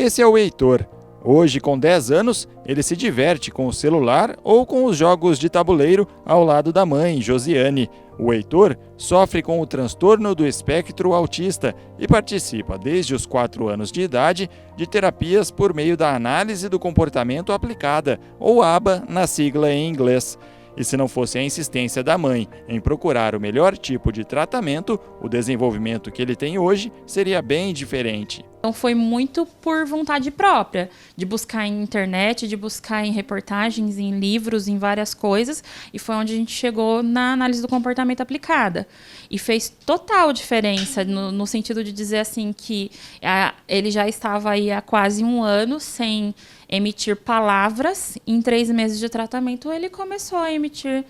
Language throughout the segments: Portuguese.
Esse é o Heitor. Hoje, com 10 anos, ele se diverte com o celular ou com os jogos de tabuleiro ao lado da mãe, Josiane. O Heitor sofre com o transtorno do espectro autista e participa, desde os 4 anos de idade, de terapias por meio da análise do comportamento aplicada, ou ABA na sigla em inglês. E se não fosse a insistência da mãe em procurar o melhor tipo de tratamento, o desenvolvimento que ele tem hoje seria bem diferente. Então foi muito por vontade própria, de buscar em internet, de buscar em reportagens, em livros, em várias coisas, e foi onde a gente chegou na análise do comportamento aplicada. E fez total diferença, no sentido de dizer assim que ele já estava aí há quase 1 ano sem emitir palavras. Em 3 meses de tratamento ele começou a emitir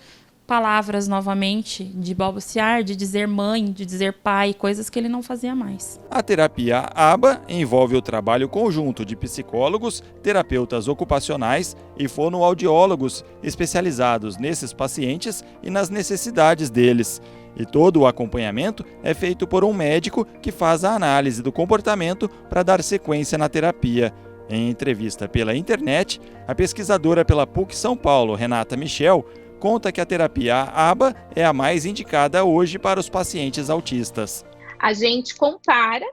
palavras novamente, de balbuciar, de dizer mãe, de dizer pai, coisas que ele não fazia mais. A terapia ABA envolve o trabalho conjunto de psicólogos, terapeutas ocupacionais e fonoaudiólogos especializados nesses pacientes e nas necessidades deles. E todo o acompanhamento é feito por um médico que faz a análise do comportamento para dar sequência na terapia. Em entrevista pela internet, a pesquisadora pela PUC São Paulo, Renata Michel, conta que a terapia ABA é a mais indicada hoje para os pacientes autistas. A gente compara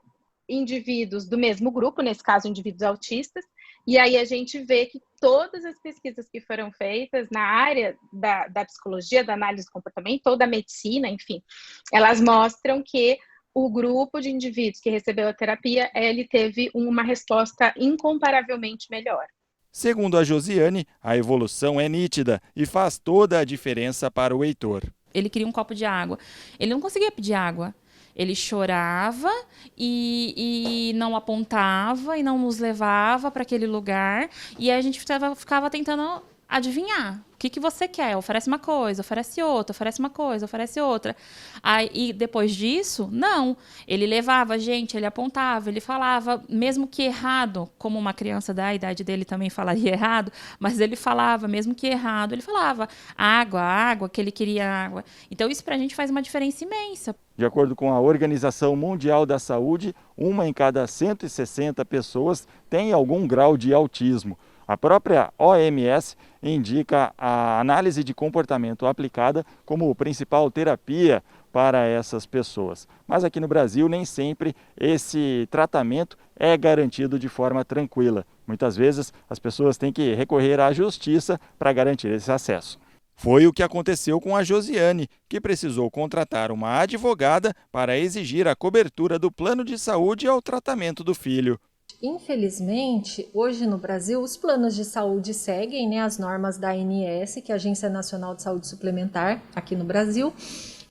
indivíduos do mesmo grupo, nesse caso indivíduos autistas, e aí a gente vê que todas as pesquisas que foram feitas na área da psicologia, da análise do comportamento ou da medicina, enfim, elas mostram que o grupo de indivíduos que recebeu a terapia, ele teve uma resposta incomparavelmente melhor. Segundo a Josiane, a evolução é nítida e faz toda a diferença para o Heitor. Ele queria um copo de água. Ele não conseguia pedir água. Ele chorava e não apontava e não nos levava para aquele lugar. E a gente ficava tentando adivinhar. O que você quer? Oferece uma coisa, oferece outra, oferece uma coisa, oferece outra. Aí, e depois disso, não. Ele levava a gente, ele apontava, ele falava, mesmo que errado, como uma criança da idade dele também falaria errado, mas ele falava, mesmo que errado, ele falava água, que ele queria água. Então isso pra gente faz uma diferença imensa. De acordo com a Organização Mundial da Saúde, 1 em cada 160 pessoas tem algum grau de autismo. A própria OMS indica a análise de comportamento aplicada como principal terapia para essas pessoas. Mas aqui no Brasil nem sempre esse tratamento é garantido de forma tranquila. Muitas vezes as pessoas têm que recorrer à justiça para garantir esse acesso. Foi o que aconteceu com a Josiane, que precisou contratar uma advogada para exigir a cobertura do plano de saúde ao tratamento do filho. Infelizmente, hoje no Brasil, os planos de saúde seguem, as normas da ANS, que é a Agência Nacional de Saúde Suplementar, aqui no Brasil.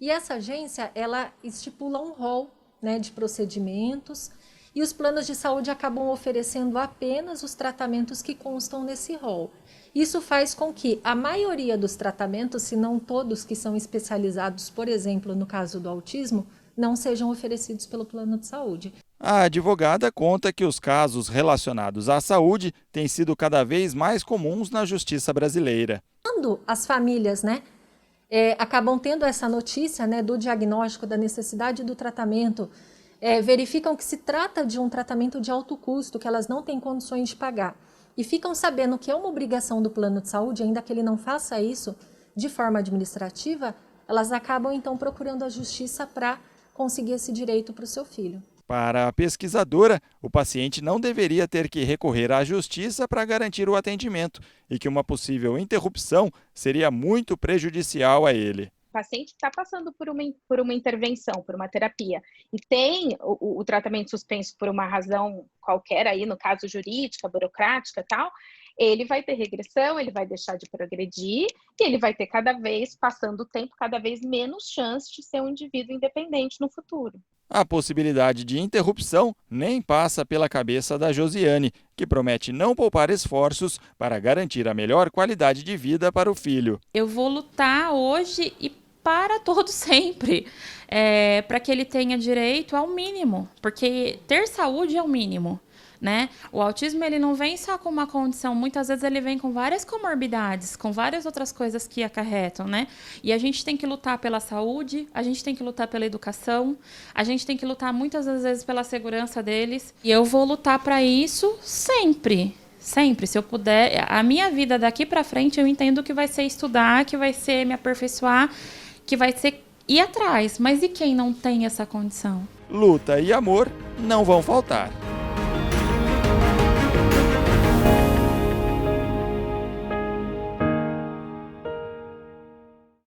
E essa agência, ela estipula um rol, de procedimentos, e os planos de saúde acabam oferecendo apenas os tratamentos que constam nesse rol. Isso faz com que a maioria dos tratamentos, se não todos que são especializados, por exemplo, no caso do autismo, não sejam oferecidos pelo plano de saúde. A advogada conta que os casos relacionados à saúde têm sido cada vez mais comuns na justiça brasileira. Quando as famílias acabam tendo essa notícia do diagnóstico, da necessidade do tratamento, verificam que se trata de um tratamento de alto custo, que elas não têm condições de pagar, e ficam sabendo que é uma obrigação do plano de saúde, ainda que ele não faça isso de forma administrativa, elas acabam então procurando a justiça para conseguir esse direito para o seu filho. Para a pesquisadora, o paciente não deveria ter que recorrer à justiça para garantir o atendimento e que uma possível interrupção seria muito prejudicial a ele. O paciente está passando por uma intervenção, por uma terapia, e tem o tratamento suspenso por uma razão qualquer, aí, no caso jurídica, burocrática e tal, ele vai ter regressão, ele vai deixar de progredir e ele vai ter cada vez, passando o tempo, cada vez menos chance de ser um indivíduo independente no futuro. A possibilidade de interrupção nem passa pela cabeça da Josiane, que promete não poupar esforços para garantir a melhor qualidade de vida para o filho. Eu vou lutar hoje e para todo sempre, para que ele tenha direito ao mínimo, porque ter saúde é o mínimo. Né? O autismo ele não vem só com uma condição, muitas vezes ele vem com várias comorbidades, com várias outras coisas que acarretam, né? E a gente tem que lutar pela saúde, a gente tem que lutar pela educação, a gente tem que lutar muitas das vezes pela segurança deles. E eu vou lutar para isso sempre. Sempre, se eu puder. A minha vida daqui para frente eu entendo que vai ser estudar, que vai ser me aperfeiçoar, que vai ser ir atrás. Mas e quem não tem essa condição? Luta e amor não vão faltar.